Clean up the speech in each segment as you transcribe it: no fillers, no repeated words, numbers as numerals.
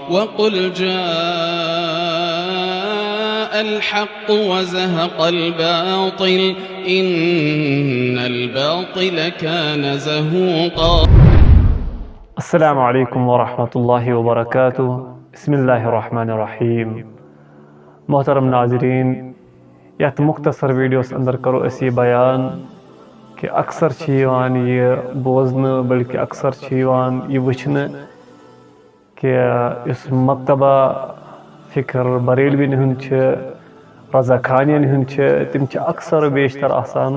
وقل جاء الحق وزهق الباطل إن الباطل كان زهوقا. السلام علیکم ورحمۃ اللہ وبرکاتہ. بسم اللہ الرحمن الرحیم. محترم ناظرین، یت مختصر ویڈیوس اندر کرو اس یہ بیان کہ اکثر یہ بوزن بلکہ اکثر یہ وچھن کہ اس مکتبہ فکر بریلوین ہند رضا خانین ہند تم اکثر و بیشتر آسان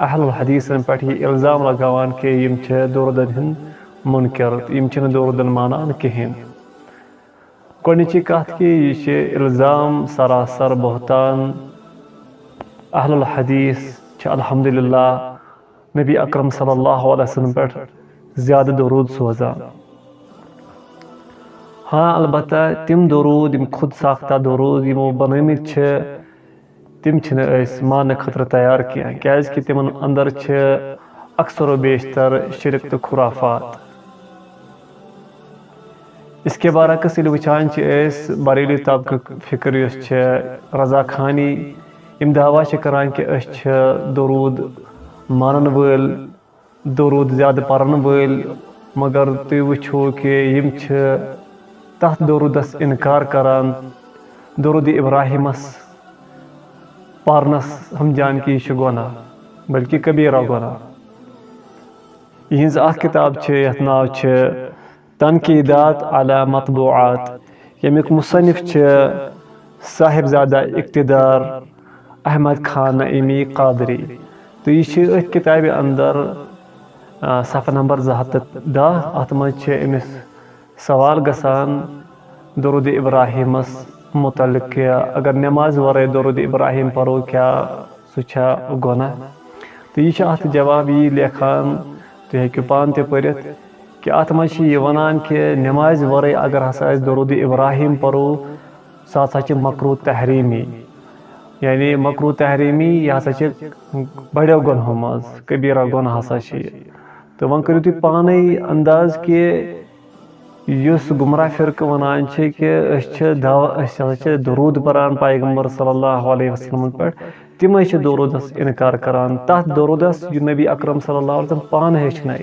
اہل الحدیثن پہ یہ الزام لگاوان کہ یم دورودن ہند منکر، یم دورودن مانان کہین. گۄڈنِچی کتھ کہ یہ الزام سراسر بہتان. اہل الحدیث الحمدللہ نبی اکرم صلی اللہ علیہ وسلم پہ زیادہ درود سوزان. ہاں البتہ تم درود یم خود ساختہ درود یمو بنٲمٕتۍ تم ماننے خطر تیار کیا کہ تمن اندر اکثر و بیشتر شرک تو خرافات. اس کے برعکس وچان بریلی طبقہ فکر اس رضا خانی یم دعویٰ کران کہ درود مانن ول، درود زیادہ پرن ول، مگر تھی وچھو کہ یم تحت درودس انکار کران. درود ابراہیمس پارنس ہم جان کی یہ گناہ بلکہ کبیرہ گناہ. یہنز اخ کتاب یتھ ناو تنقیدات علی مطبوعات، یمیک مصنف صاحب زادہ اقتدار احمد خان نعیمی قادری. تو یہ ات کتاب اندر صفحہ نمبر 210 ات مز امس سوال گسان درود ابراہیمس متعلق کہ اگر نماز ورائے درود ابراہیم پرو کیا سہ گناہ. تو یہ ات جواب یہ لیکھان تھی ہیکو پان تہ پرت کہ ات مز یہ ونان کہ نماز ورائے اگر ہسا درود ابراہیم پرو سہ ہسا مکروہ تحریمی، یعنی مکروہ تحریمی یہ ہسا بڑیو گناہو مز کبیرہ گناہ ہسا. تو ون کرو تھی پانے انداز کہ اس گمراہ فرقہ ونان کہ درود پران پیغمبر صلی اللہ علیہ وسلم پہ تم درودس انکار کران، تحت درودس یہ نبی اکرم صلی اللہ علیہ وسلم پان ہیچنائی.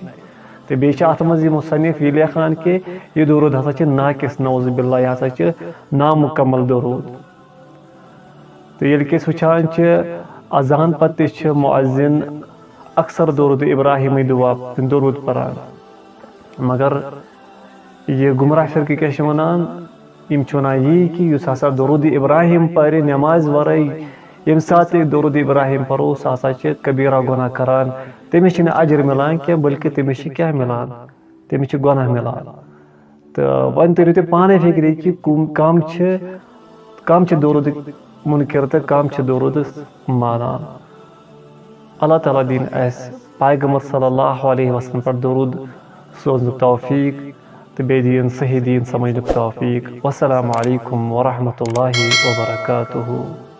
تو بیچ ات مز یہ مصنف یہ لیکھان کہ یہ درود ہسا ناقص، نعوذ باللہ یہ ہسا نامکمل درود. تو یل کہ وچان اذان پتہ مؤذن اکثر درود ابراہیمی دعا درود پران. مگر یہ گمراہ فرقہ کیا ونان، یم ونان یہ کہ اس ہسا درود ابراہیم پرِ نماز ورائے یم سات درود ابراہیم پرو سہ ہسا کبیرہ گناہ کران. تمس اجر ملان کی بلکہ تمس کیا ملان، تمس گناہ ملان. تو ون ترو تھی پانے فکری کہ کم درود منکر تو کم درود مانان. اللہ تعالیٰ دین اس پیغمبر صلی اللہ علیہ وسلم پر درود سوزن توفیق تو بے دین صحیح دین سمجھنے توفیق. والسلام علیکم ورحمۃ اللہ وبرکاتہ.